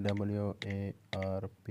WARP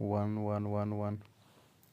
1111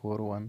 41